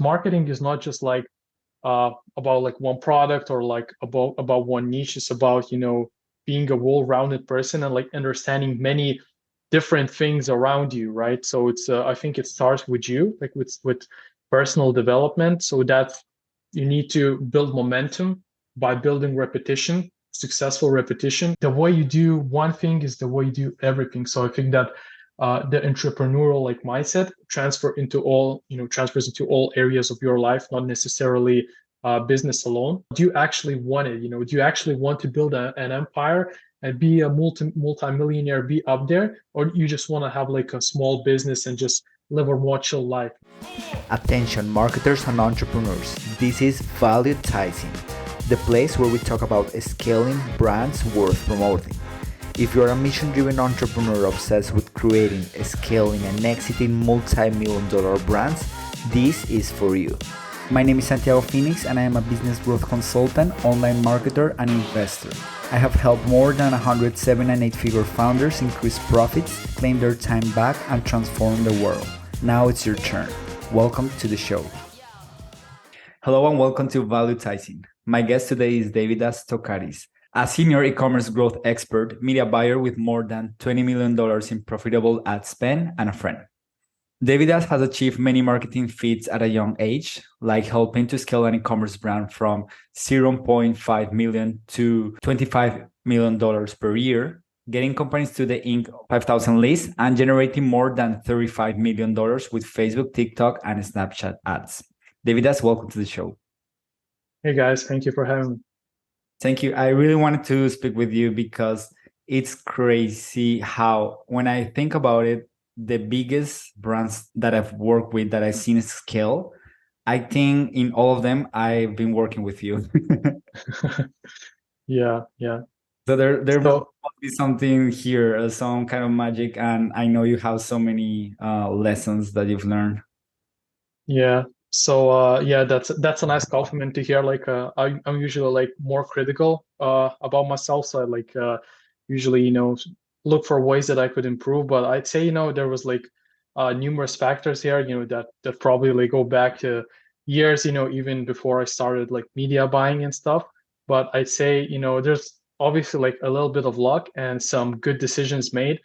Marketing is not just like about like one product or like about one niche. It's about, being a well-rounded person and like understanding many different things around you, right? So it's I think it starts with you, like with personal development, so that you need to build momentum by building repetition, successful repetition. The way you do one thing is the way you do everything. So I think that the entrepreneurial like mindset transfers into all areas of your life, not necessarily business alone. Do you actually want it? Do you actually want to build an empire and be a multi-millionaire, be up there, or you just want to have like a small business and just live a more chill life? Attention marketers and entrepreneurs, this is Valuetising, the place where we talk about scaling brands worth promoting. If you're a mission-driven entrepreneur obsessed with creating, scaling, and exiting multi-million-dollar brands, this is for you. My name is Santiago Phoenix and I am a business growth consultant, online marketer, and investor. I have helped more than 107 and 8-figure founders increase profits, claim their time back, and transform the world. Now it's your turn. Welcome to the show. Hello and welcome to Valuetising. My guest today is Deividas Tokaris, a senior e-commerce growth expert, media buyer with more than $20 million in profitable ad spend, and a friend. Deividas has achieved many marketing feats at a young age, like helping to scale an e-commerce brand from $0.5 million to $25 million per year, getting companies to the Inc. 5,000 list, and generating more than $35 million with Facebook, TikTok, and Snapchat ads. Deividas, welcome to the show. Hey guys, thank you for having me. Thank you. I really wanted to speak with you because it's crazy how, when I think about it, the biggest brands that I've worked with that I've seen scale, I think in all of them, I've been working with you. Yeah, yeah. So there must So be something here, some kind of magic. And I know you have so many lessons that you've learned. yeah. So yeah, that's a nice compliment to hear. Like I'm usually like more critical about myself. So I like usually, look for ways that I could improve. But I'd say, there was like numerous factors here, that probably like go back to years, even before I started like media buying and stuff. But I'd say, there's obviously like a little bit of luck and some good decisions made.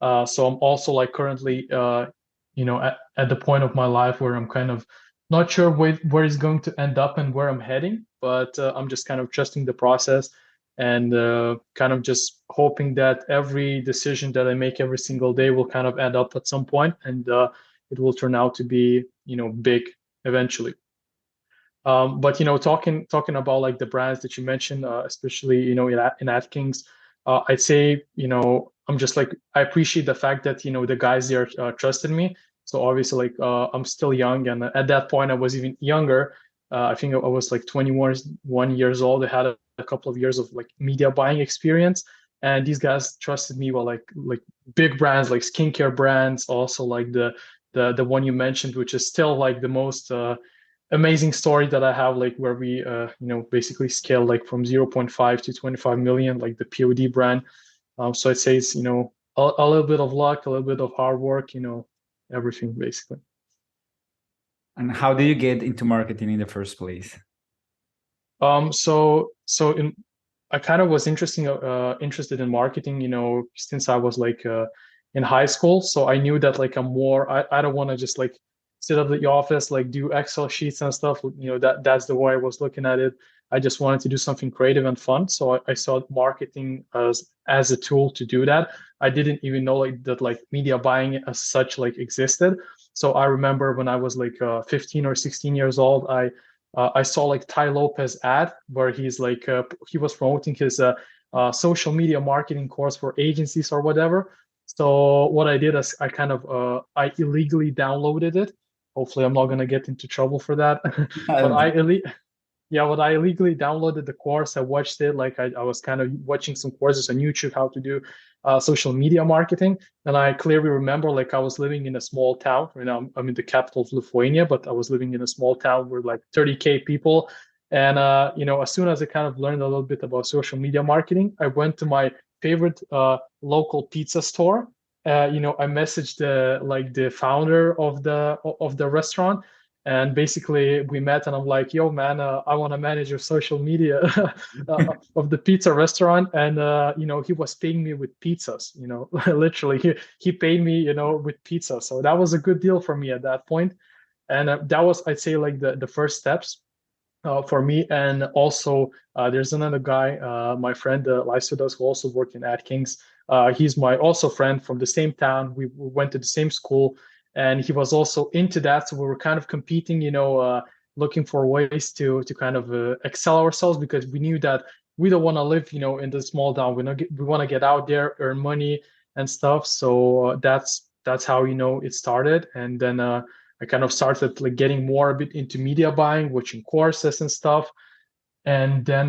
So I'm also like currently at the point of my life where I'm kind of not sure where it's going to end up and where I'm heading, but I'm just kind of trusting the process and kind of just hoping that every decision that I make every single day will kind of end up at some point and it will turn out to be, big eventually. But talking about like the brands that you mentioned, especially in Atkins, I'd say I'm just like I appreciate the fact that the guys there trusted me. So obviously like I'm still young, and at that point I was even younger. I think I was like 21 years old. I had a couple of years of like media buying experience, and these guys trusted me. Well, like big brands like skincare brands, also like the one you mentioned, which is still like the most amazing story that I have, like where we basically scale like from 0.5 to 25 million, like the POD brand. So I'd say it's a little bit of luck, a little bit of hard work, everything basically. And how did you get into marketing in the first place? So I kind of was interested in marketing, since I was like in high school. So I knew that like I don't want to just like sit at the office, like do Excel sheets and stuff. That's the way I was looking at it. I just wanted to do something creative and fun. So I saw marketing as a tool to do that. I didn't even know like that like media buying as such like existed. So I remember when I was like 15 or 16 years old, I saw like Ty Lopez ad where he's like he was promoting his social media marketing course for agencies or whatever. So what I did is I kind of I illegally downloaded it. Hopefully, I'm not gonna get into trouble for that. But yeah, but I illegally downloaded the course. I watched it. Like I was kind of watching some courses on YouTube how to do social media marketing. And I clearly remember like I was living in a small town. Right now I'm in the capital of Lithuania, but I was living in a small town with like 30K people. And as soon as I kind of learned a little bit about social media marketing, I went to my favorite local pizza store. I messaged the founder of the restaurant, And basically we met and I'm like, yo, man, I want to manage your social media of the pizza restaurant. And, he was paying me with pizzas, literally he paid me, with pizza. So that was a good deal for me at that point. And that was, I'd say, like the first steps for me. And also, there's another guy, my friend Lycidas, who also worked in Atkins. He's my also friend from the same town. We went to the same school, and he was also into that. So we were kind of competing, looking for ways to kind of excel ourselves because we knew that we don't want to live, in the small town. We want to get out there, earn money and stuff. So that's how it started, and then. I kind of started like getting more a bit into media buying, watching courses and stuff. And then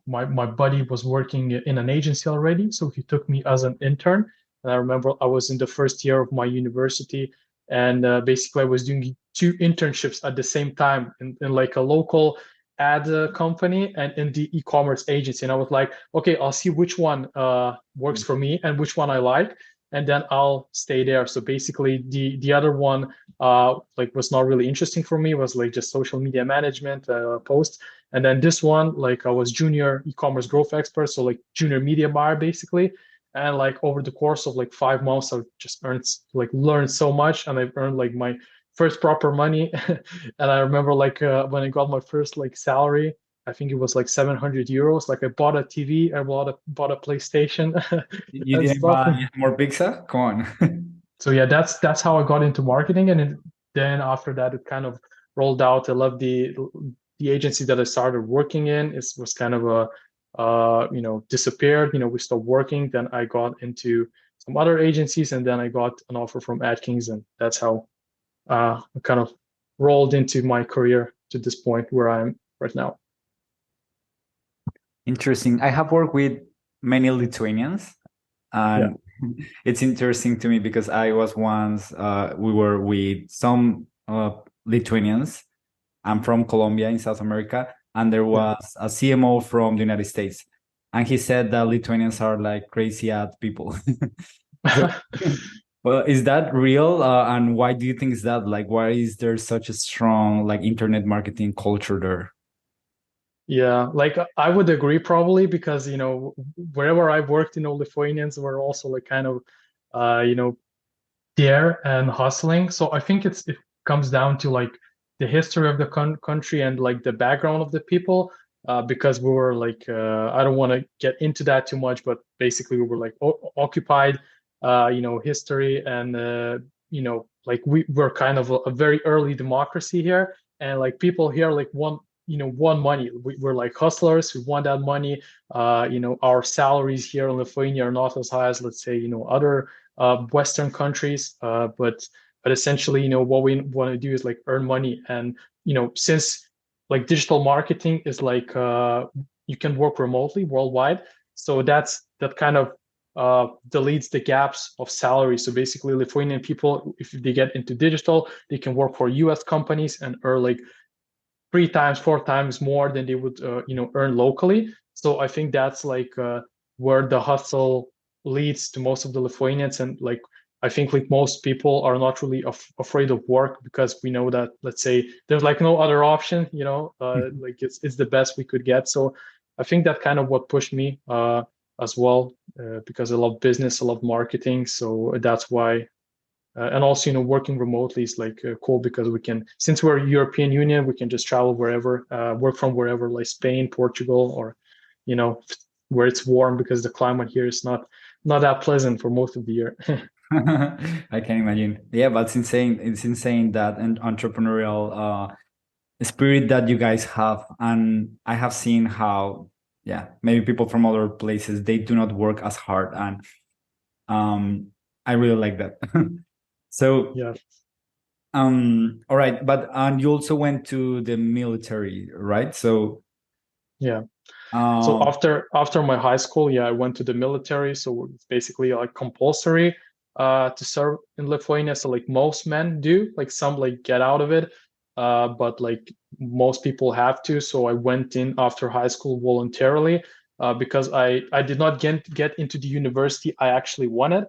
my buddy was working in an agency already, so he took me as an intern. And I remember I was in the first year of my university, and basically I was doing two internships at the same time in like a local ad company and in the e-commerce agency. And I was like, okay, I'll see which one works for me and which one I like, and then I'll stay there. So basically, the other one like was not really interesting for me. It was like just social media management posts. And then this one, like I was junior e-commerce growth expert, so like junior media buyer basically. And like over the course of like 5 months, I've just learned so much, and I've earned like my first proper money. And I remember like when I got my first like salary, I think it was like 700 euros. Like I bought a TV, I bought a PlayStation You and didn't stuff. buy more pizza? Come on. So yeah, that's how I got into marketing, and then after that, it kind of rolled out. I love the agency that I started working in. It was kind of a disappeared. We stopped working. Then I got into some other agencies, and then I got an offer from Atkins, and that's how I kind of rolled into my career to this point where I am right now. Interesting. I have worked with many Lithuanians, Yeah, and it's interesting to me because I was once, we were with some Lithuanians. I'm from Colombia in South America, and there yeah. was a CMO from the United States, and he said that Lithuanians are like crazy ad people. So, well, is that real? And why do you think is that? Like, why is there such a strong like internet marketing culture there? Yeah, like I would agree probably because wherever I've worked, Lithuanians were also like kind of uh, you know there and hustling. So I think it comes down to like the history of the country and like the background of the people. Because we were like, I don't want to get into that too much, but basically we were like occupied, history, and like we were kind of a very early democracy here, and like people here like want money. We're like hustlers. We want that money. Our salaries here in Lithuania are not as high as, let's say, other Western countries. But essentially, what we want to do is like earn money. And since like digital marketing is like you can work remotely worldwide, so that kind of deletes the gaps of salary. So basically, Lithuanian people, if they get into digital, they can work for U.S. companies and earn like 3 times, 4 times more than they would, earn locally. So I think that's like where the hustle leads to most of the Lithuanians. And like, I think like most people are not really afraid of work because we know that, let's say, there's like no other option, like it's the best we could get. So I think that kind of what pushed me as well, because I love business, I love marketing. So that's why and also, working remotely is like cool because we can, since we're European Union, we can just travel wherever, work from wherever, like Spain, Portugal, or, you know, where it's warm because the climate here is not that pleasant for most of the year. I can imagine. Yeah, but it's insane. It's insane that an entrepreneurial spirit that you guys have, and I have seen how, yeah, maybe people from other places they do not work as hard, and I really like that. So, Yeah, all right, but and you also went to the military, right? So, yeah. So um, after my high school, yeah, I went to the military. So it's basically like compulsory to serve in Lithuania. So like most men do, like some like get out of it, but like most people have to. So I went in after high school voluntarily because I did not get into the university I actually wanted.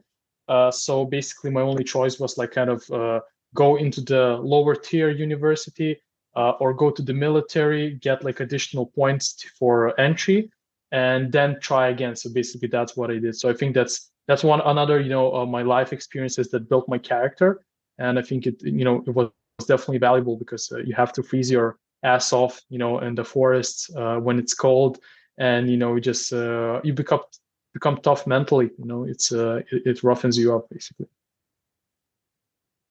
So basically, my only choice was like kind of go into the lower tier university, or go to the military, get like additional points for entry, and then try again. So basically, that's what I did. So I think that's one another, my life experiences that built my character, and I think it was definitely valuable because you have to freeze your ass off, in the forests when it's cold, and you just you become tough mentally. It roughens you up basically.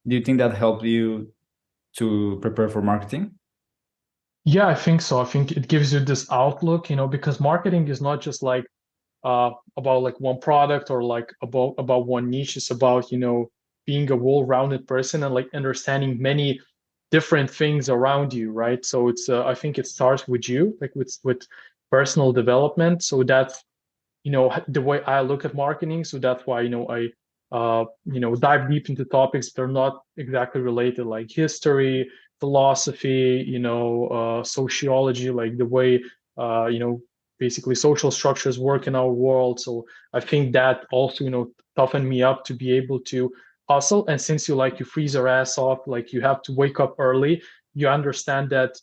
Do you think that helped you to prepare for marketing? Yeah, I think so. I think it gives you this outlook, because marketing is not just like about like one product or like about one niche. It's about, being a well-rounded person and like understanding many different things around you, right? So it's I think it starts with you, like with personal development. So that's the way I look at marketing. So that's why I dive deep into topics that are not exactly related, like history, philosophy, sociology, like the way basically social structures work in our world. So I think that also toughened me up to be able to hustle. And since you freeze your ass off, like you have to wake up early, you understand that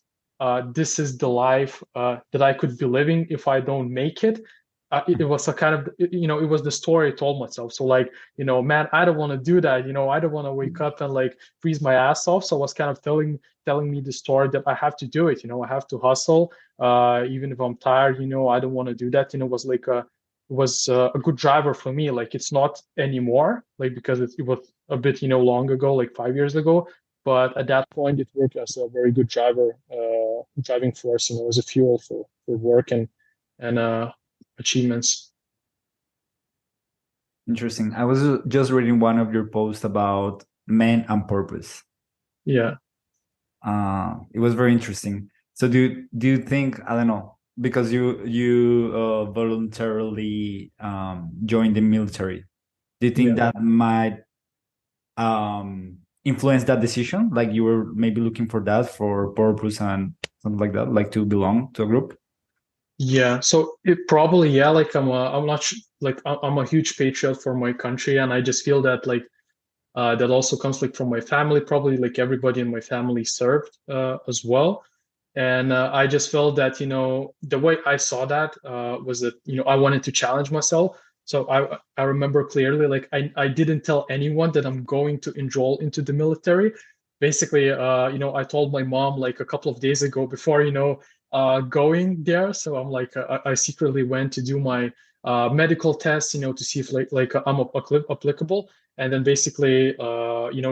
this is the life that I could be living if I don't make it. It was a kind of it was the story I told myself. So like, man, I don't want to do that. I don't want to wake up and like freeze my ass off. So I was kind of telling me the story that I have to do it. I have to hustle, even if I'm tired. I don't want to do that. It was like a good driver for me. Like it's not anymore, like because it was a bit long ago, like 5 years ago. But at that point, it worked as a very good driving force. As a fuel for work and achievements. Interesting. I was just reading one of your posts about men and purpose. Yeah. It was very interesting. So do you think, I don't know, because you voluntarily joined the military, do you think Yeah. that might influence that decision? Like you were maybe looking for that for purpose and something like that, like to belong to a group? Yeah. So it probably, yeah, like I'm not like I'm a huge patriot for my country, and I just feel that like that also comes like from my family. Probably like everybody in my family served as well. And I just felt that, the way I saw that was that, I wanted to challenge myself. So I remember clearly, like I didn't tell anyone that I'm going to enroll into the military. Basically, I told my mom like a couple of days ago before, going there. So I'm like, I secretly went to do my medical test, to see if like I'm applicable. And then basically,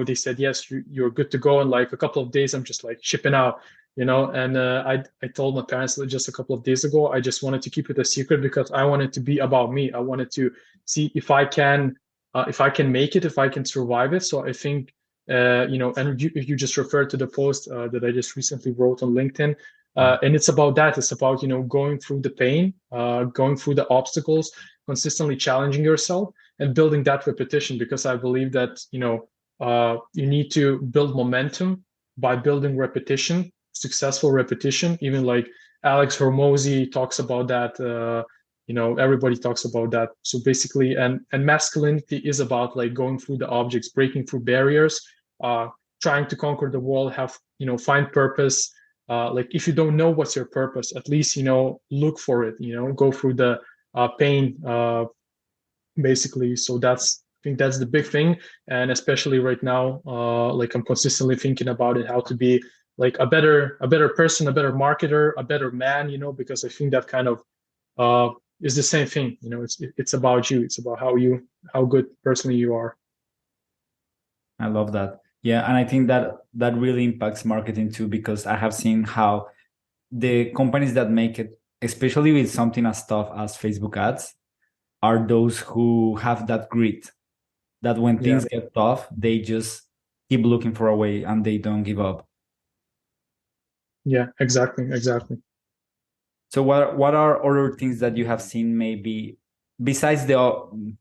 they said, yes, you're good to go. And like a couple of days, I'm just like shipping out, and I told my parents like, just a couple of days ago, I just wanted to keep it a secret because I wanted to be about me. I wanted to see if I can make it, if I can survive it. So I think, and if you just refer to the post that I just recently wrote on LinkedIn, and it's about that. It's about, going through the pain, going through the obstacles, consistently challenging yourself and building that repetition, because I believe that, you need to build momentum by building repetition, successful repetition. Even like Alex Hormozy talks about that. Everybody talks about that. So basically, and masculinity is about like going through the objects, breaking through barriers, uh, trying to conquer the world, have find purpose. Like if you don't know what's your purpose, at least look for it. Go through the pain, basically. So I think that's the big thing, and especially right now, like I'm consistently thinking about it, how to be like a better person, a better marketer, a better man, because I think that kind of is the same thing. It's about you. It's about how good personally you are. I love that. Yeah, and I think that that really impacts marketing too, because I have seen how the companies that make it, especially with something as tough as Facebook ads, are those who have that grit, that when Yeah. things get tough, they just keep looking for a way and they don't give up. Yeah, exactly. So what are other things that you have seen maybe besides the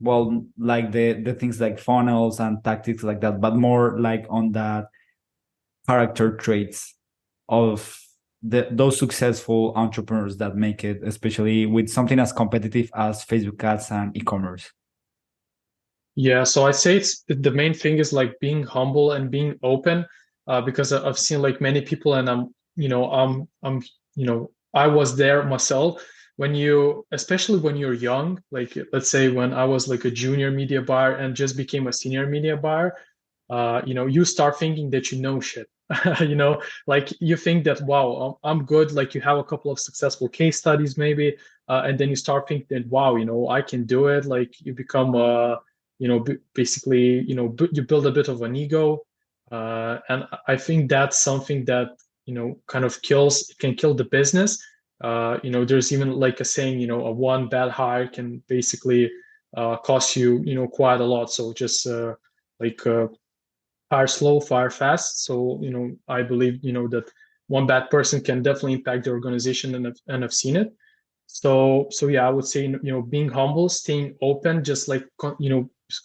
well, like the things like funnels and tactics like that, but more like on that character traits of those successful entrepreneurs that make it, especially with something as competitive as Facebook ads and e-commerce? Yeah, so I say it's the main thing is like being humble and being open, because I've seen like many people, and I was there myself. When you, especially when you're young, like let's say when I was like a junior media buyer and just became a senior media buyer, you start thinking that you know shit. Like you think that, wow, I'm good. Like you have a couple of successful case studies maybe, and then you start thinking that, wow, I can do it. Like you become basically, you build a bit of an ego, and I think that's something that kind of can kill the business. There's even like a saying, a one bad hire can basically cost you, quite a lot. So just like fire slow, fire fast. So, I believe, that one bad person can definitely impact the organization, and I've seen it. So yeah, I would say, being humble, staying open, just like,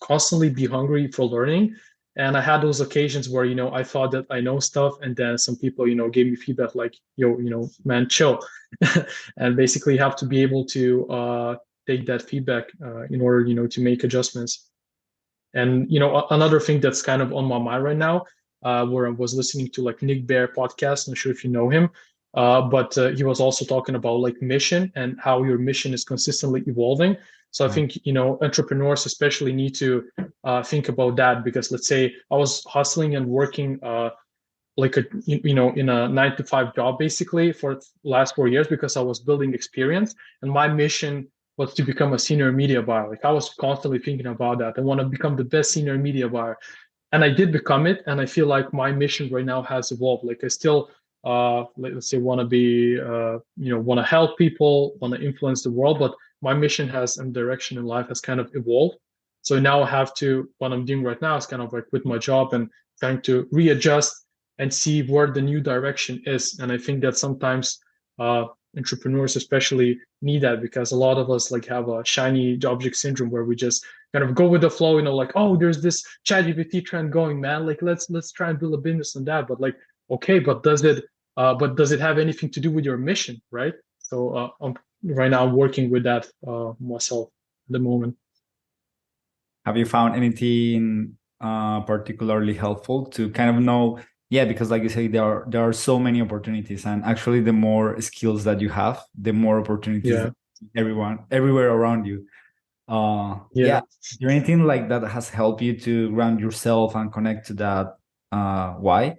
constantly be hungry for learning. And I had those occasions where, I thought that I know stuff, and then some people, gave me feedback like, yo, man, chill. And basically you have to be able to take that feedback in order, to make adjustments. And another thing that's kind of on my mind right now, where I was listening to like Nick Bear podcast. Not sure if you know him, but he was also talking about like mission and how your mission is consistently evolving. So I Right. think entrepreneurs especially need to think about that, because let's say I was hustling and working like in a 9 to 5 job basically for the last 4 years, because I was building experience, and my mission was to become a senior media buyer. Like I was constantly thinking about that. I want to become the best senior media buyer, and I did become it. And I feel like my mission right now has evolved. Like I still, let's say, want to be, want to help people, want to influence the world, but my mission has and direction in life has kind of evolved. So now I have to, what I'm doing right now is kind of like quit my job and trying to readjust and see where the new direction is. And I think that sometimes uh, entrepreneurs especially need that, because a lot of us like have a shiny object syndrome where we just kind of go with the flow, like, oh, there's this ChatGPT trend going, man. Like let's try and build a business on that. But like, okay, but does it have anything to do with your mission, right? So right now I'm working with that myself at the moment. Have you found anything particularly helpful to kind of know? Yeah, because like you say, there are so many opportunities, and actually, the more skills that you have, the more opportunities Yeah, that everyone everywhere around you. Yeah, yeah. is there anything like that has helped you to ground yourself and connect to that why?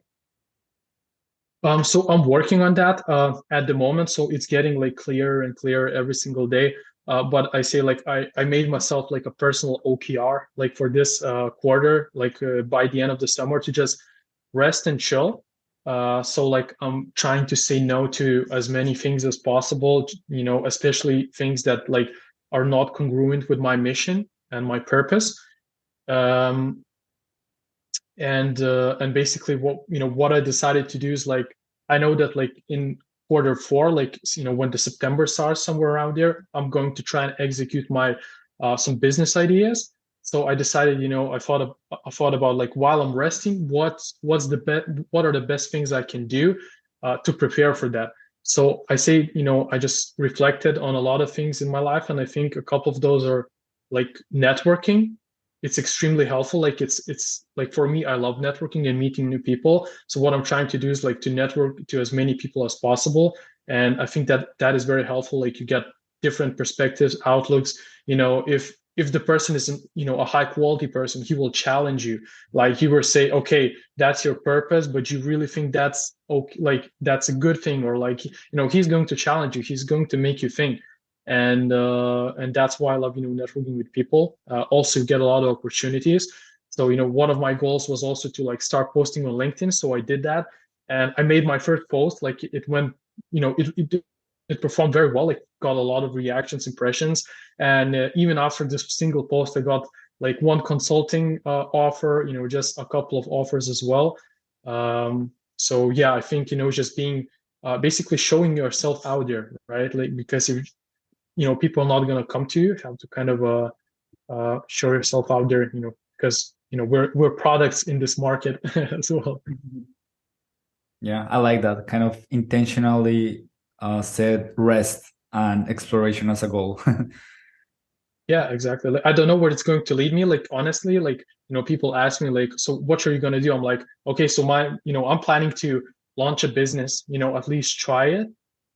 So I'm working on that at the moment. So it's getting like clearer and clearer every single day. But I say like I made myself like a personal OKR like for this quarter, like by the end of the summer, to just rest and chill. So like I'm trying to say no to as many things as possible, especially things that like are not congruent with my mission and my purpose. Um, and basically what I decided to do is like I know that like in quarter 4, like when the September starts somewhere around there, I'm going to try and execute my some business ideas. So I decided, I thought about like while I'm resting, what are the best things I can do to prepare for that. So I say, I just reflected on a lot of things in my life, and I think a couple of those are like networking. It's extremely helpful. Like it's like for me, I love networking and meeting new people. So what I'm trying to do is like to network to as many people as possible. And I think that that is very helpful. Like you get different perspectives, outlooks. If the person isn't, a high quality person, he will challenge you. Like he will say, okay, that's your purpose, but you really think that's okay, like that's a good thing, or like, he's going to challenge you. He's going to make you think, and that's why I love networking with people. Also get a lot of opportunities. So one of my goals was also to like start posting on LinkedIn. So I did that, and I made my first post. Like it went, it performed very well. It got a lot of reactions, impressions, and even after this single post, I got like one consulting offer. Just a couple of offers as well. So yeah, I think just being basically showing yourself out there, right? Like because if people are not going to come to you. You have to kind of show yourself out there, because we're products in this market as well. Mhm. Yeah, I like that kind of intentionally set rest and exploration as a goal. Yeah, exactly. Like, I don't know where it's going to lead me. Like, honestly, like, people ask me, like, so what are you going to do? I'm like, okay, so I'm planning to launch a business, at least try it.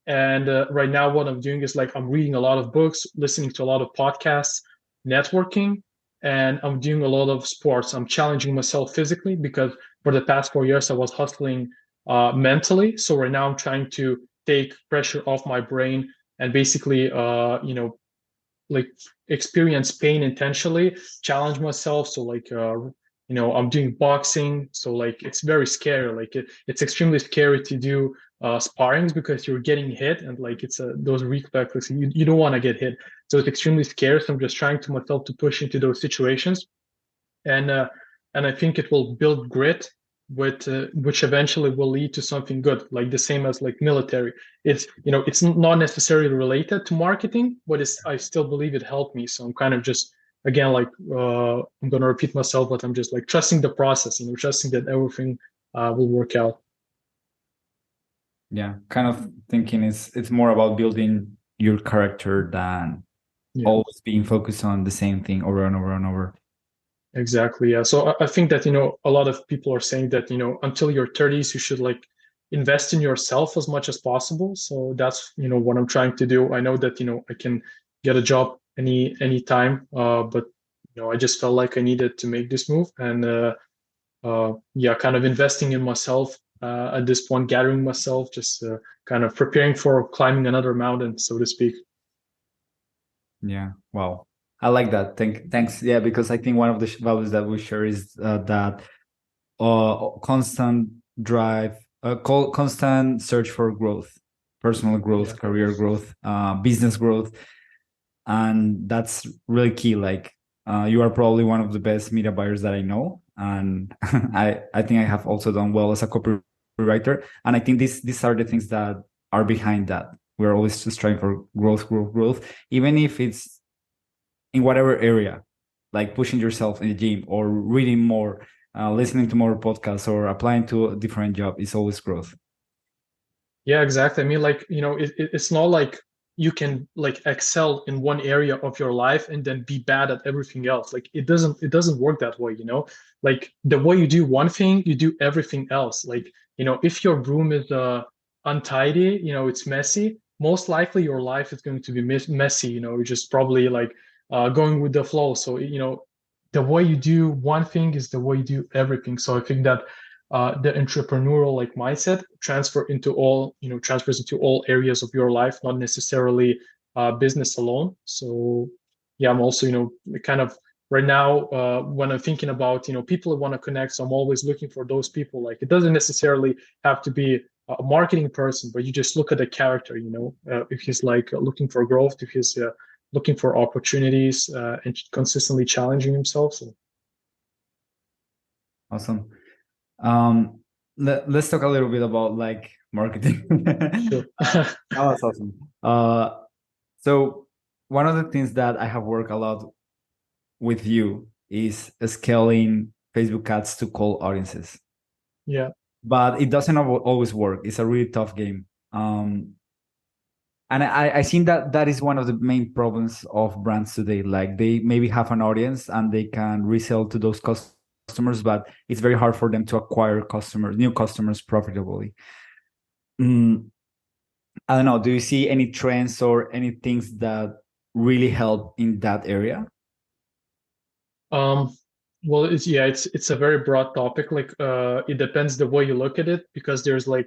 And right now, what I'm doing is like, I'm reading a lot of books, listening to a lot of podcasts, networking, and I'm doing a lot of sports. I'm challenging myself physically because for the past 4 years, I was hustling mentally. So right now, I'm trying to take pressure off my brain and basically, like experience pain intentionally, challenge myself. So like I'm doing boxing, so like it's very scary. Like it's extremely scary to do sparrings because you're getting hit and like it's those reflexes you don't want to get hit. So it's extremely scary. So I'm just trying to myself to push into those situations and uh, and I think it will build grit, with which eventually will lead to something good. Like the same as like military. It's not necessarily related to marketing, but I still believe it helped me. So I'm kind of just again like I'm gonna repeat myself, but I'm just like trusting the process. Trusting that everything will work out. Yeah, kind of thinking it's more about building your character than Yeah. always being focused on the same thing over and over and over. Exactly. Yeah. So I think that, a lot of people are saying that, until your 30s, you should like invest in yourself as much as possible. So that's, what I'm trying to do. I know that, I can get a job any time. But, I just felt like I needed to make this move and, yeah, kind of investing in myself, at this point, gathering myself, just, kind of preparing for climbing another mountain, so to speak. Yeah, wow. I like that. Thanks. Yeah, because I think one of the values that we share is that constant drive, constant search for growth, personal Yeah. growth, career growth, business growth, and that's really key. Like, you are probably one of the best media buyers that I know, and I think I have also done well as a copywriter, and I think these are the things that are behind that. We're always just trying for growth, growth, growth, even if it's in whatever area, like pushing yourself in the gym or reading more, listening to more podcasts or applying to a different job is always growth. Yeah, exactly. I mean, like, it's not like you can like excel in one area of your life and then be bad at everything else. Like it doesn't work that way. Like the way you do one thing, you do everything else. Like, if your room is untidy, it's messy, most likely your life is going to be messy, you're just probably like going with the flow. So, the way you do one thing is the way you do everything. So I think that the entrepreneurial like mindset transfers into all areas of your life, not necessarily business alone. So yeah, I'm also kind of right now, when I'm thinking about people who want to connect, so I'm always looking for those people. Like it doesn't necessarily have to be a marketing person, but you just look at the character. If he's like looking for growth, if he's looking for opportunities, and consistently challenging himself. So Awesome. Let's talk a little bit about like marketing. sure. That was awesome. So one of the things that I have worked a lot with you is scaling Facebook ads to cold audiences, Yeah. but it doesn't always work. It's a really tough game. And I think that that is one of the main problems of brands today. Like they maybe have an audience and they can resell to those customers, but it's very hard for them to acquire customers, new customers profitably. Mm, I don't know. Do you see any trends or any things that really help in that area? Um, well, it's a very broad topic. Like, it depends the way you look at it, because there's like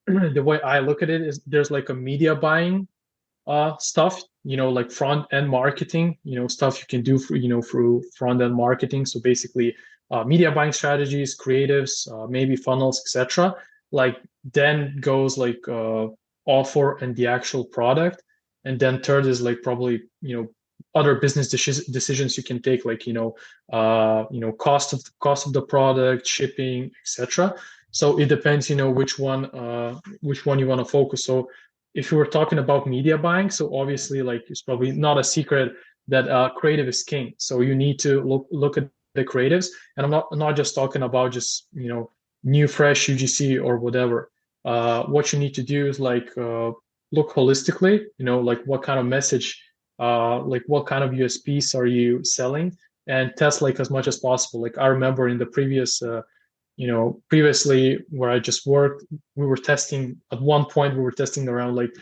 the way I look at it is there's like a media buying stuff, like front end marketing, stuff you can do through front end marketing. So basically, media buying strategies, creatives, maybe funnels, etc. Like then goes like offer and the actual product, and then third is like probably other business decisions you can take, like cost of the product, shipping, etc. So it depends, which one you want to focus. So if you were talking about media buying, so obviously, like it's probably not a secret that creative is king. So you need to look at the creatives, and I'm not just talking about just new fresh UGC or whatever. What you need to do is like look holistically, like what kind of message like what kind of USPs are you selling, and test like as much as possible. Like I remember in the previous previously where I just worked, we were testing at one point, we were testing around like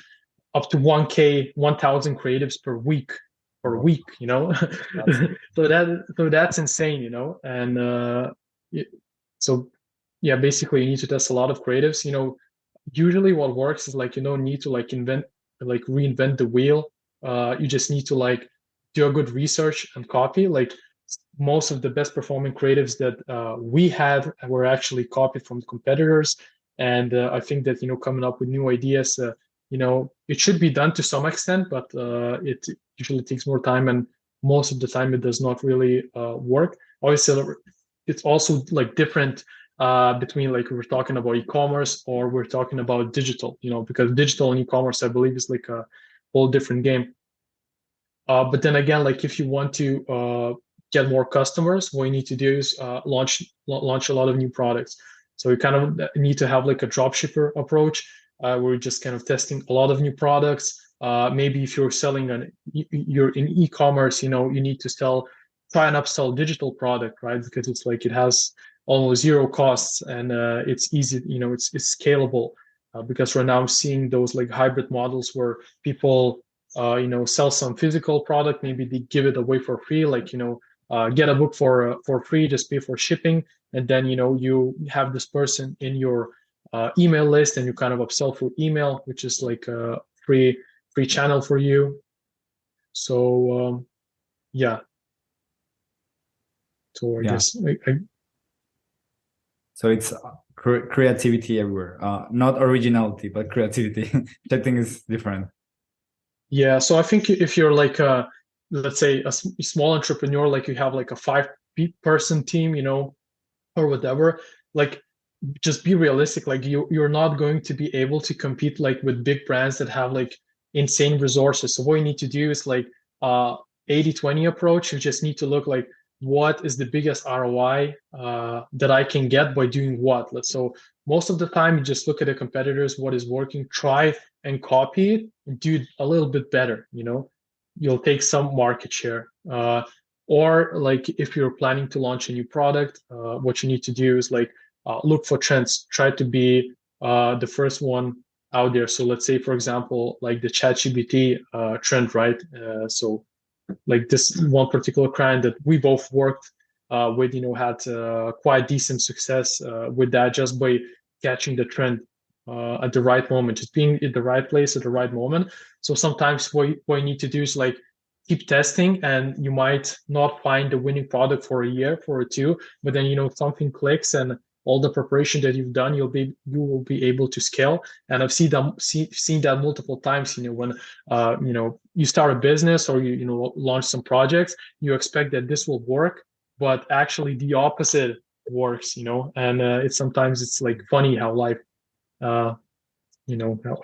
up to 1K, 1,000 creatives per Wow. week, That's so that's insane, and so yeah, basically you need to test a lot of creatives. Usually what works is like you don't need to like reinvent the wheel. You just need to like do a good research and copy. Like most of the best performing creatives that we had were actually copied from competitors, and I think that coming up with new ideas, it should be done to some extent, but it usually takes more time, and most of the time it does not really work. Obviously, it's also like different between like we're talking about e-commerce or we're talking about digital, because digital and e-commerce, I believe, is like a whole different game. But then again, like if you want to get more customers, what you need to do is launch a lot of new products. So you kind of need to have like a dropshipper approach, where you're just kind of testing a lot of new products. Maybe if you're selling you're in e-commerce, you need to try and upsell digital product, right? Because it's like it has almost zero costs, and it's easy, it's scalable. Because right now I'm seeing those like hybrid models where people sell some physical product. Maybe they give it away for free, like, get a book for free, just pay for shipping. And then, you have this person in your email list and you kind of upsell through email, which is like a free channel for you. So, yeah. So I yeah. guess, So it's creativity everywhere. Not originality, but creativity, which I think is different. yeah. So I think if you're like let's say small entrepreneur, like you have like a 5-person team, or whatever, like just be realistic. Like you're not going to be able to compete like with big brands that have like insane resources. So what you need to do is like 80-20 approach. You just need to look like what is the biggest ROI that I can get by doing what. So most of the time you just look at the competitors, what is working, try and copy it, and do it a little bit better. You'll take some market share. Or like if you're planning to launch a new product, what you need to do is like look for trends. Try to be the first one out there. So let's say, for example, like the ChatGPT trend, right? So like this one particular client that we both worked with, had quite decent success with that just by catching the trend at the right moment, just being in the right place at the right moment. So sometimes what you need to do is like keep testing, and you might not find the winning product for a year, for a two, but then something clicks, and all the preparation that you've done, you will be able to scale. And I've seen that multiple times. When you start a business or you launch some projects, you expect that this will work, but actually the opposite works. And it's sometimes it's like funny how life uh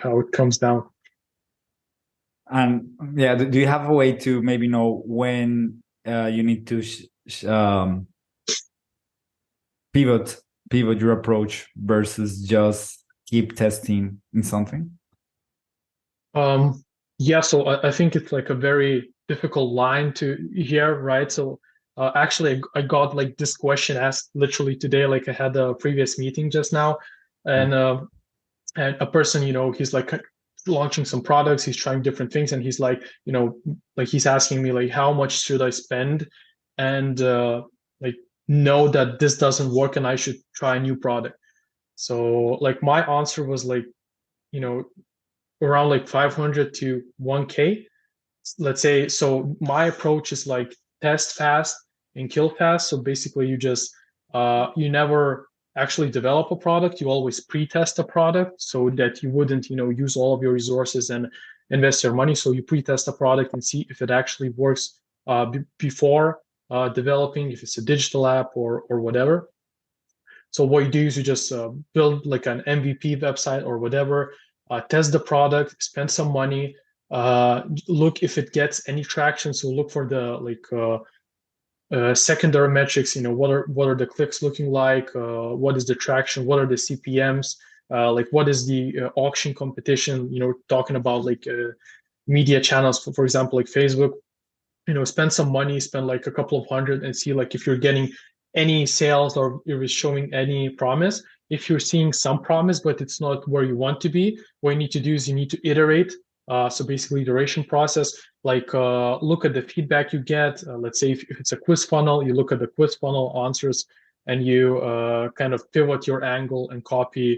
how it comes down. And yeah, do you have a way to maybe know when you need to pivot pivot your approach versus just keep testing in something? Yeah, so I think it's like a very difficult line to hear, right? So actually, I got like this question asked literally today. Like I had a previous meeting just now, and a person, he's like launching some products, he's trying different things, and he's like, like he's asking me like, how much should I spend, and like know that this doesn't work, and I should try a new product. So like my answer was like, you know, around like 500 to 1K, let's say. So my approach is like test fast and kill fast. So basically you just you never actually develop a product, you always pre-test a product so that you wouldn't use all of your resources and invest your money. So you pre-test a product and see if it actually works before developing, if it's a digital app or whatever. So what you do is you just build like an MVP website or whatever, test the product, spend some money, look if it gets any traction. So look for the like secondary metrics. What are the clicks looking like? What is the traction? What are the CPMs? Like what is the auction competition? Talking about like media channels, for example, like Facebook, spend some money, spend like a couple of hundred and see like if you're getting any sales or if it's showing any promise. If you're seeing some promise, but it's not where you want to be, what you need to do is you need to iterate. So basically iteration process, like look at the feedback you get. Let's say if it's a quiz funnel, you look at the quiz funnel answers and you kind of pivot your angle and copy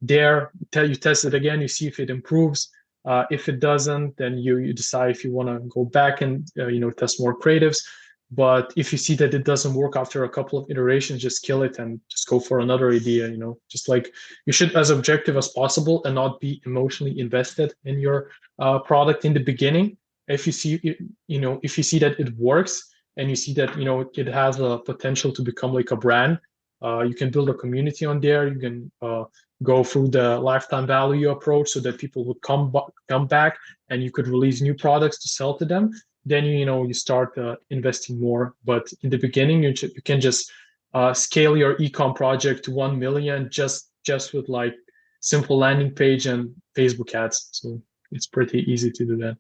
there. You test it again, you see if it improves. If it doesn't, then you decide if you want to go back and test more creatives. But if you see that it doesn't work after a couple of iterations, just kill it and just go for another idea. Just like you should as objective as possible and not be emotionally invested in your product in the beginning. If you see if you see that it works and you see that it has a potential to become like a brand, you can build a community on there. You can go through the lifetime value approach so that people would come back and you could release new products to sell to them. Then you start investing more. But in the beginning, you can just scale your ecom project to 1 million just with like simple landing page and Facebook ads. So it's pretty easy to do that.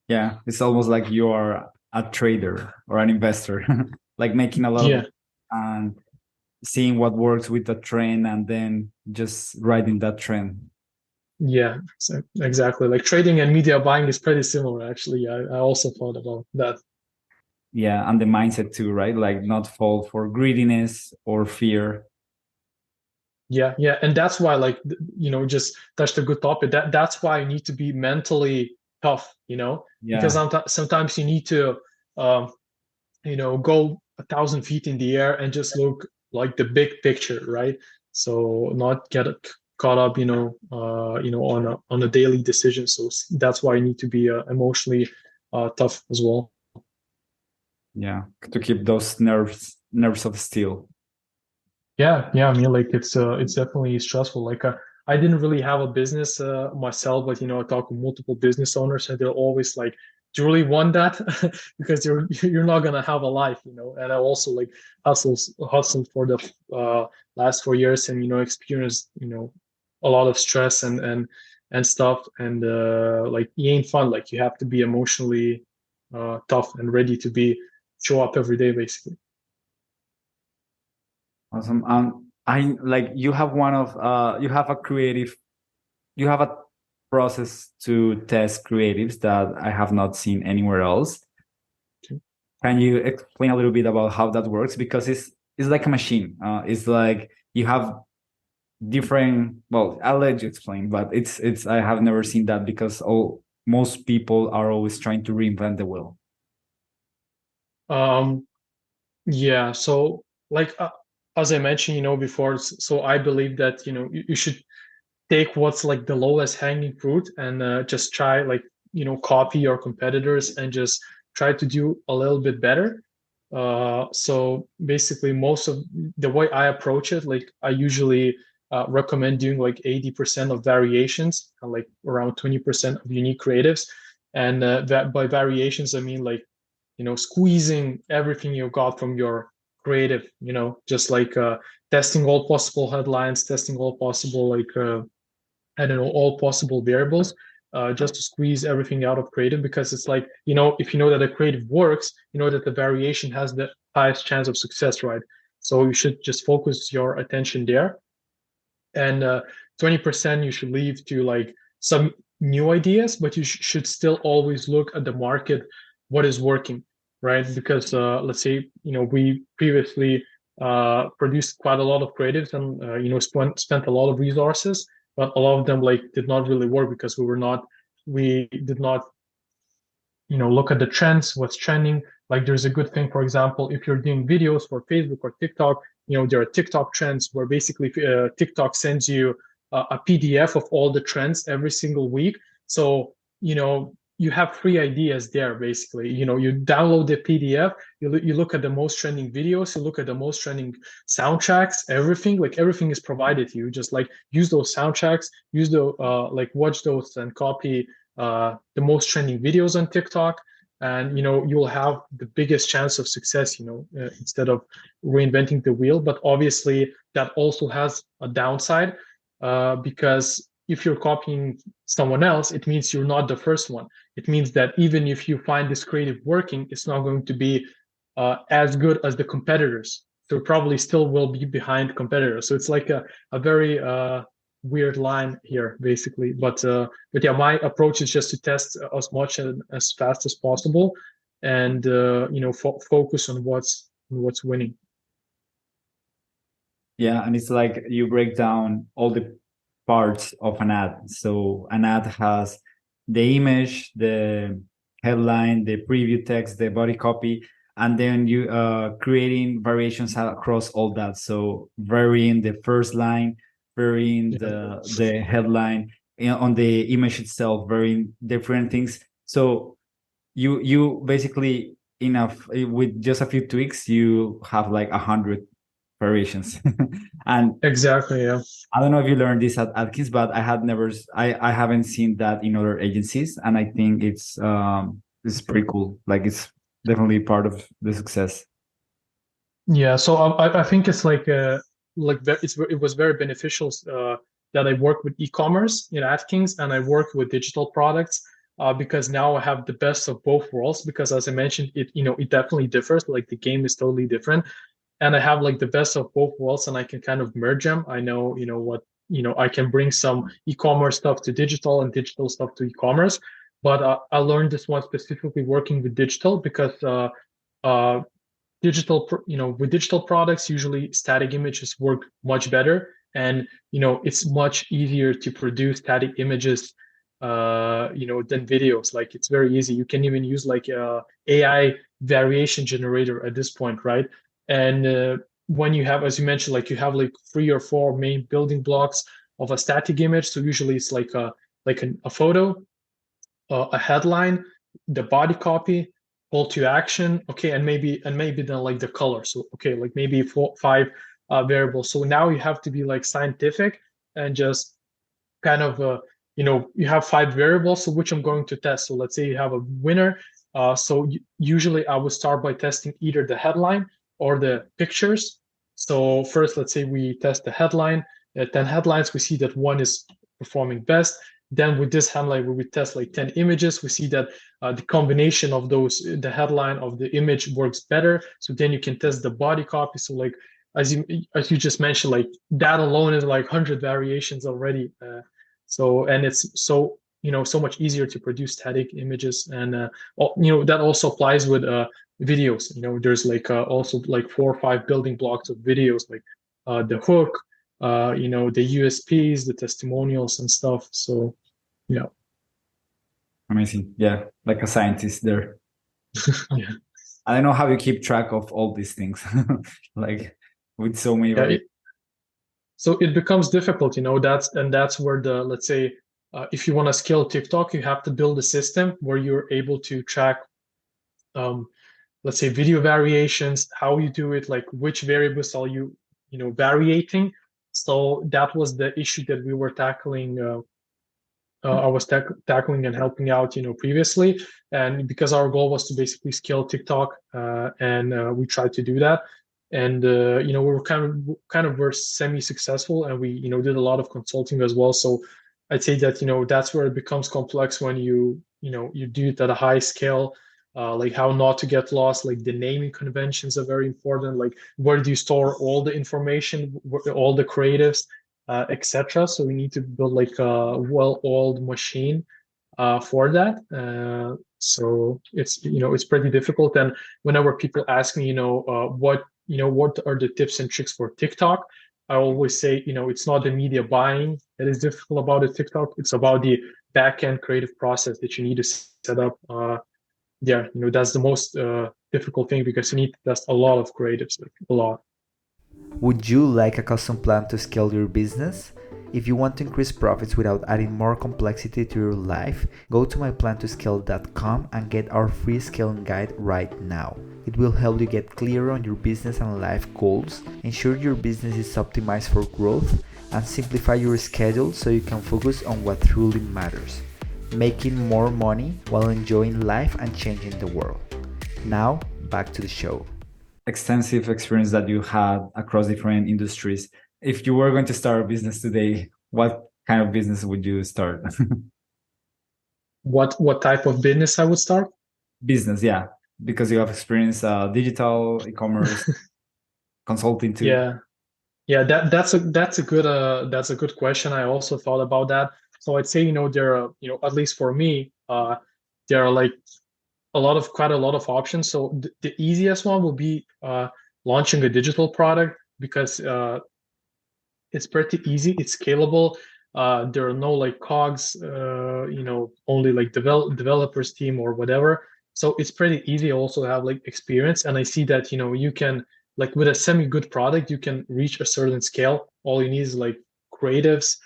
Yeah, it's almost like you're a trader or an investor, like making a lot Yeah. of and seeing what works with the trend and then just riding that trend. Yeah, exactly. Like trading and media buying is pretty similar, actually. I also thought about that. Yeah, and the mindset too, right? Like not fall for greediness or fear. Yeah, yeah, and that's why, like, just touched a good topic. That's why you need to be mentally tough, because Yeah. sometimes you need to, um, go 1,000 feet in the air and just look like the big picture, right? So not get caught up, on a daily decision. So that's why you need to be emotionally tough as well. Yeah, to keep those nerves of steel. Yeah, yeah. I mean, like it's definitely stressful. Like I didn't really have a business myself, but I talk with multiple business owners, and they're always like, "Do you really want that?" Because you're not gonna have a life, And I also like hustled for the last 4 years, and experienced a lot of stress and stuff, and like it ain't fun. Like you have to be emotionally tough and ready to be show up every day, basically. Awesome. I like you have you have a creative, you have a process to test creatives that I have not seen anywhere else. Can you explain a little bit about how that works? Because it's like a machine. It's like you have different. Well, I'll let you explain, but it's I have never seen that because most people are always trying to reinvent the wheel. Um, Yeah, so like as I mentioned, before, so I believe that you should take what's like the lowest hanging fruit and just try like copy your competitors and just try to do a little bit better. So basically, most of the way I approach it, like I usually recommend doing like 80% of variations and like around 20% of unique creatives. And that by variations, I mean like squeezing everything you got from your creative, just like testing all possible headlines, testing all possible, like, I don't know, all possible variables, just to squeeze everything out of creative because it's like, if you know that a creative works, you know that the variation has the highest chance of success, right? So you should just focus your attention there. And 20% you should leave to like some new ideas, but you should still always look at the market, what is working, right? Because let's say we previously produced quite a lot of creatives and spent a lot of resources, but a lot of them like did not really work because we did not look at the trends, what's trending. Like there's a good thing, for example, if you're doing videos for Facebook or TikTok, there are TikTok trends where basically TikTok sends you a PDF of all the trends every single week. So you have free ideas there. Basically, you download the PDF, you look at the most trending videos, you look at the most trending soundtracks, everything. Like everything is provided to you. Just like use those soundtracks, use the like watch those and copy the most trending videos on TikTok, and you'll have the biggest chance of success. Instead of reinventing the wheel. But obviously, that also has a downside because if you're copying someone else, it means you're not the first one. It means that even if you find this creative working, it's not going to be as good as the competitors. So probably still will be behind competitors. So it's like a very weird line here, basically. But yeah, my approach is just to test as much and as fast as possible, and focus on what's winning. Yeah, and it's like you break down all the parts of an ad. So an ad has the image, the headline, the preview text, the body copy, and then you creating variations across all that. So varying the first line, varying Yeah. the headline, on the image itself, varying different things. So you basically enough with just a few tweaks, you have like 100 variations. And Exactly. Yeah. I don't know if you learned this at Atkins, but I haven't seen that in other agencies, and I think it's pretty cool. Like it's definitely part of the success. Yeah, so I think it's it was very beneficial that I work with e-commerce in Atkins and I work with digital products because now I have the best of both worlds. Because as I mentioned, it definitely differs. Like the game is totally different, and I have like the best of both worlds, and I can kind of merge them. I know what I can bring some e-commerce stuff to digital and digital stuff to e-commerce, but I learned this one specifically working with digital because. Uh, with digital products, usually static images work much better, and it's much easier to produce static images than videos. Like it's very easy. You can even use like AI variation generator at this point, right? And when you have, as you mentioned, like you have like 3 or 4 main building blocks of a static image. So usually it's like a photo, a headline, the body copy, call to action, okay, and maybe then like the color. So okay, like maybe 5 variables. So now you have to be like scientific and just kind of you have 5 variables. So which I'm going to test. So let's say you have a winner. So usually I would start by testing either the headline or the pictures. So first, let's say we test the headline. At 10 headlines, we see that one is performing best. Then with this headline, we test like 10 images. We see that the combination of those, the headline of the image works better. So then you can test the body copy. So like as you just mentioned, like that alone is like 100 variations already. And it's so much easier to produce static images, and that also applies with videos. There's like also like 4 or 5 building blocks of videos, like the hook, the USPs, the testimonials and stuff. So yeah. Amazing. Yeah, like a scientist there. Yeah. I don't know how you keep track of all these things, like with so many Yeah, variables. so it becomes difficult, that's where let's say, if you want to scale TikTok, you have to build a system where you're able to track, um, let's say, video variations, how you do it, like which variables are you variating. So that was the issue that we were tackling. I was tackling and helping out, previously, and because our goal was to basically scale TikTok, and we tried to do that, and we were kind of were semi-successful, and we did a lot of consulting as well. So I'd say that that's where it becomes complex when you do it at a high scale, like how not to get lost. Like the naming conventions are very important. Like where do you store all the information, all the creatives, etc. So we need to build like a well-oiled machine for that. So it's pretty difficult. And whenever people ask me, what are the tips and tricks for TikTok, I always say, it's not the media buying that is difficult about a TikTok. It's about the back-end creative process that you need to set up. Yeah, that's the most difficult thing, because you need to test a lot of creatives, like a lot. Would you like a custom plan to scale your business? If you want to increase profits without adding more complexity to your life, go to myplantoscale.com and get our free scaling guide right now. It will help you get clear on your business and life goals, ensure your business is optimized for growth, and simplify your schedule so you can focus on what truly matters: making more money while enjoying life and changing the world. Now, back to the show. Extensive experience that you had across different industries. If you were going to start a business today, what kind of business would you start? What type of business I would start? Business, yeah, because you have experience digital e-commerce consulting too. Yeah. Yeah, that's a good question. I also thought about that. So I'd say, there are, at least for me, there are like quite a lot of options. So the easiest one will be launching a digital product because it's pretty easy. It's scalable. There are no like cogs, only like developers team or whatever. So it's pretty easy also to have like experience. And I see that, you can like with a semi good product, you can reach a certain scale. All you need is like creatives,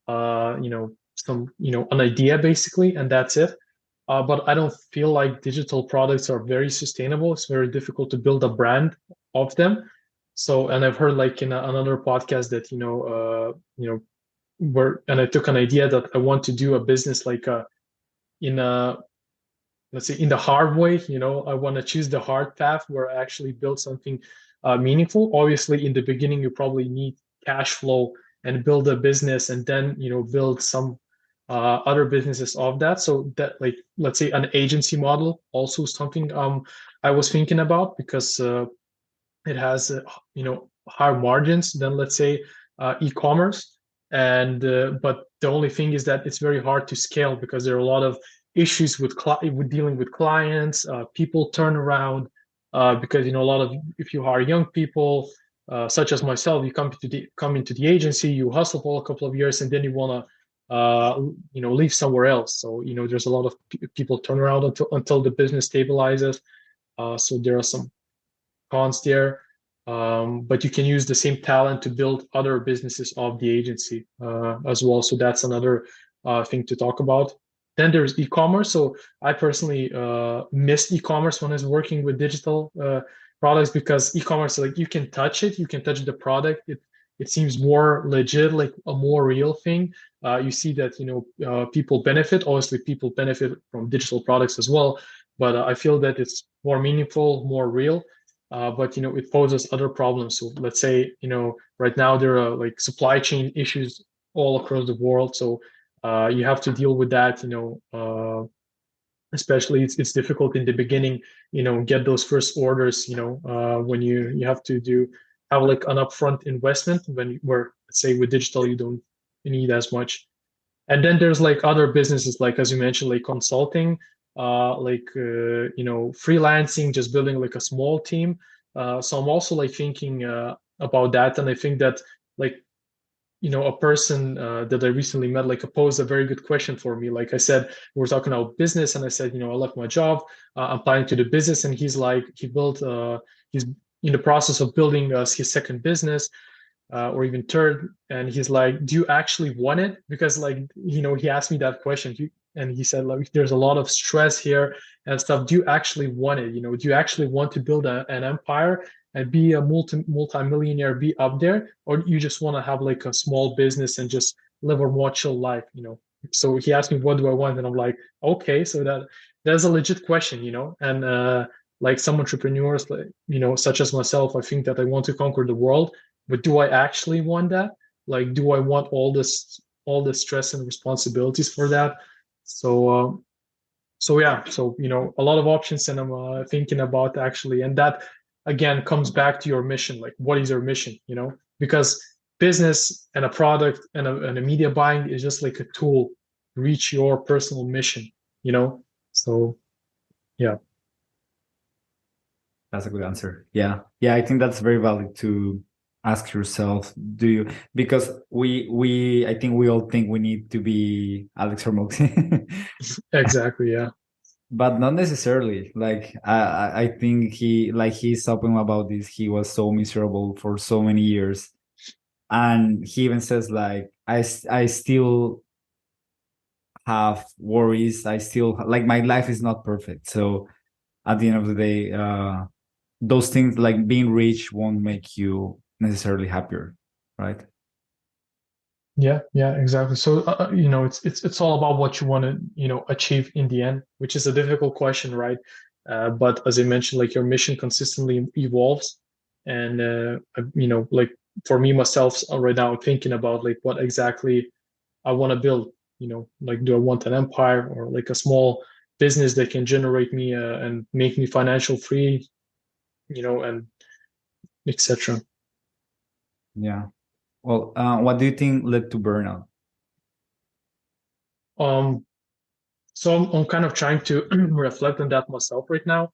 some, an idea basically, and that's it. But I don't feel like digital products are very sustainable. It's very difficult to build a brand of them. So, and I've heard like in another podcast that where and I took an idea that I want to do a business like in a let's say in the hard way. I want to choose the hard path where I actually build something meaningful. Obviously, in the beginning, you probably need cash flow and build a business, and then build some other businesses of that. So that like let's say an agency model also something I was thinking about because it has higher margins than let's say e-commerce, and but the only thing is that it's very hard to scale because there are a lot of issues with dealing with clients. People turn around because a lot of if you hire young people such as myself, you come into the agency, you hustle for a couple of years, and then you want to leave somewhere else. So there's a lot of people turn around until the business stabilizes. So there are some cons there. But you can use the same talent to build other businesses of the agency as well. So that's another thing to talk about. Then there's e-commerce. So I personally missed e-commerce when I was working with digital products because e-commerce, like you can touch it, you can touch the product. It seems more legit, like a more real thing. You see that people benefit. Obviously, people benefit from digital products as well, but I feel that it's more meaningful, more real. But it poses other problems. So let's say right now there are like supply chain issues all across the world. So you have to deal with that. Especially it's difficult in the beginning. Get those first orders. When you have to have like an upfront investment where let's say with digital you don't need as much. And then there's like other businesses, like as you mentioned, like consulting, freelancing, just building like a small team. So I'm also like thinking about that, and I think that like a person that I recently met like posed a very good question for me. Like I said, we were talking about business, and I said, I left my job, I'm planning to do business, and he's like, he's in the process of building his second business or even third, and he's like, do you actually want it? Because like he asked me that question, and he said like there's a lot of stress here and stuff. Do you actually want it? Do you actually want to build an empire and be a multi-millionaire, be up there, or you just want to have like a small business and just live a more chill life? So he asked me what do I want, and I'm like, okay, so that's a legit question. And like some entrepreneurs, like such as myself, I think that I want to conquer the world, but do I actually want that? Like, do I want all the stress and responsibilities for that? So yeah, so a lot of options, and I'm thinking about actually, and that again comes back to your mission. Like, what is your mission? Because business and a product and a media buying is just like a tool to reach your personal mission. So yeah. That's a good answer. Yeah. Yeah, I think that's very valid to ask yourself, do you, because we I think we all think we need to be Alex Hormozy. Exactly. Yeah. But not necessarily. Like I think he's talking about this. He was so miserable for so many years, and he even says like I still have worries. I still like my life is not perfect. So at the end of the day, those things like being rich won't make you necessarily happier, right? Yeah, exactly. So it's all about what you want to achieve in the end, which is a difficult question, right? But as I mentioned, like your mission consistently evolves, and like for me myself right now, I'm thinking about like what exactly I want to build. Like, do I want an empire or like a small business that can generate me and make me financial free, and etc. Yeah. Well, what do you think led to burnout? Um, so I'm kind of trying to reflect on that myself right now.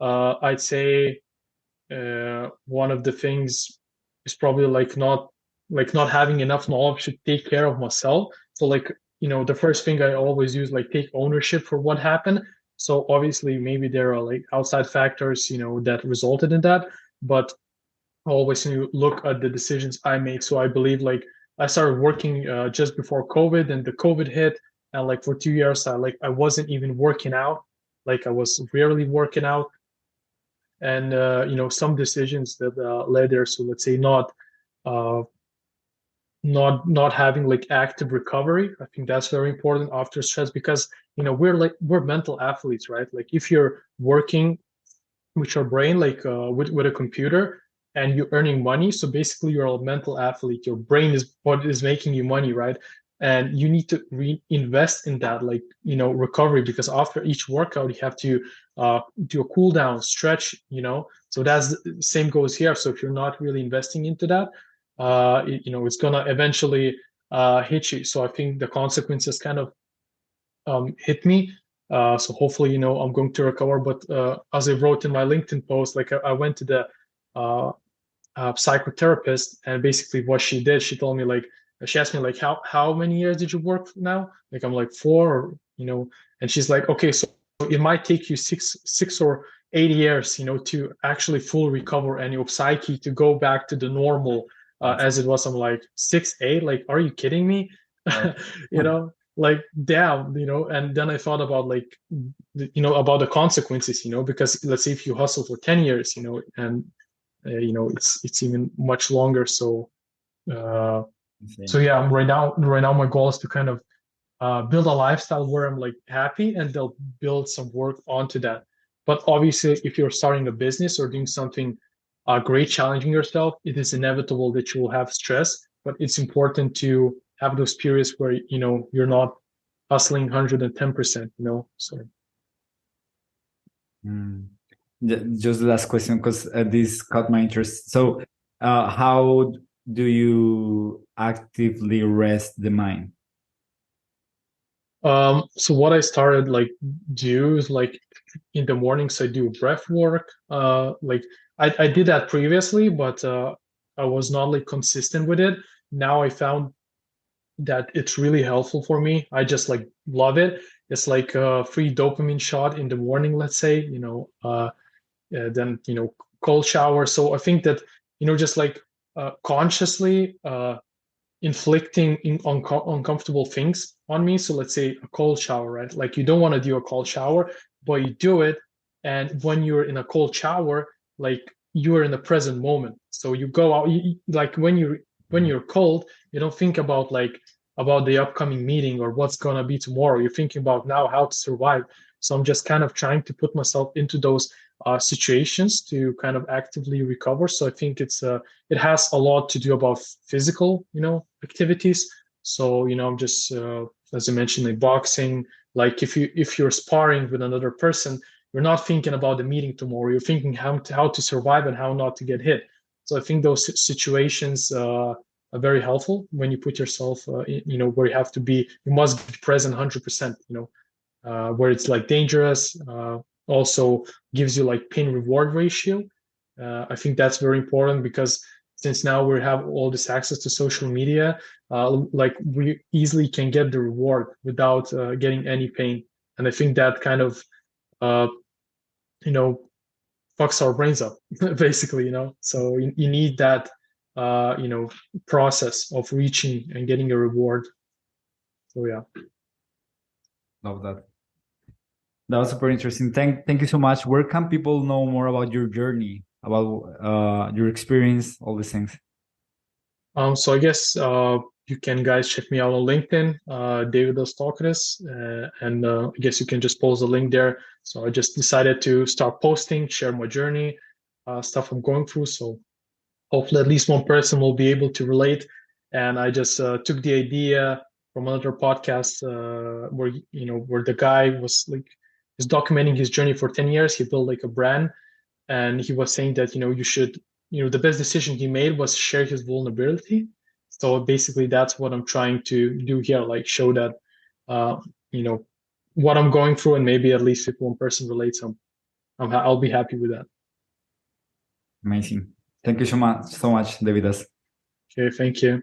I'd say one of the things is probably like not having enough knowledge to take care of myself. So like, the first thing I always use, like, take ownership for what happened. So obviously maybe there are like outside factors, that resulted in that, but always look at the decisions I make. So I believe, like, I started working just before COVID, and the COVID hit, and like for 2 years I wasn't even working out. Like, I was rarely working out, and some decisions that led there. So let's say uh, not having like active recovery. I think that's very important after stress, because we're mental athletes, right? Like, if you're working with your brain, like with a computer, and you're earning money, so basically you're a mental athlete. Your brain is what is making you money, right? And you need to reinvest in that, like, recovery, because after each workout you have to do a cool down stretch. So that's the same goes here. So if you're not really investing into that, it's gonna eventually hit you. So I think the consequences kind of hit me. So hopefully, I'm going to recover. But as I wrote in my LinkedIn post, like, I went to the uh, psychotherapist, and basically what she did, she told me, like, she asked me, like, how many years did you work now? Like, I'm like, 4, and she's like, okay, so it might take you six or 8 years, to actually full recover, and your psyche to go back to the normal That's as it was. I'm like, 6, 8? Like, are you kidding me? right. Like, damn. And then I thought about, like, about the consequences, because let's say if you hustle for 10 years, and it's even much longer. Uh, so Insane. yeah, right now my goal is to kind of build a lifestyle where I'm like happy, and they'll build some work onto that. But obviously, if you're starting a business or doing something great, challenging yourself, it is inevitable that you will have stress. But it's important to have those periods where you're not hustling 110%. So Mm. Just the last question, because this caught my interest. So, how do you actively rest the mind? so what I started like do is, like, in the mornings I do breath work. Like, I did that previously, but I was not like consistent with it. Now I found that it's really helpful for me. I just like love it. It's like a free dopamine shot in the morning, let's say, then cold shower. So I think that just like consciously inflicting uncomfortable things on me. So let's say a cold shower, right? Like, you don't want to do a cold shower, but you do it. And when you're in a cold shower, like, you are in the present moment. So you go out, like, when you're cold, you don't think about, like, about the upcoming meeting or what's gonna be tomorrow. You're thinking about now how to survive. So I'm just kind of trying to put myself into those situations to kind of actively recover. So I think it has a lot to do about physical, activities. So, I'm just as I mentioned, like boxing. Like, if you're sparring with another person, you're not thinking about the meeting tomorrow. You're thinking how to survive and how not to get hit. So I think those situations are very helpful when you put yourself, where you must be present 100%. Where it's like dangerous. Also gives you like pain reward ratio. I think that's very important, because since now we have all this access to social media, like, we easily can get the reward without getting any pain. And I think that kind of, uh, you know, fucks our brains up, basically. So you need that, process of reaching and getting a reward. So yeah. Love that. That was super interesting. Thank you so much. Where can people know more about your journey, about your experience, all these things? So I guess you can guys check me out on LinkedIn, Deividas Tokaris, and I guess you can just post a link there. So I just decided to start posting, share my journey, stuff I'm going through. So hopefully at least one person will be able to relate. And I just took the idea. from another podcast where where the guy was like is documenting his journey for 10 years. He built like a brand, and he was saying that you should the best decision he made was share his vulnerability. So basically, that's what I'm trying to do here, like show that uh, you know what I'm going through, and maybe at least if one person relates, I'll be happy with that. Amazing. Thank you so much, Davidas. Okay, thank you.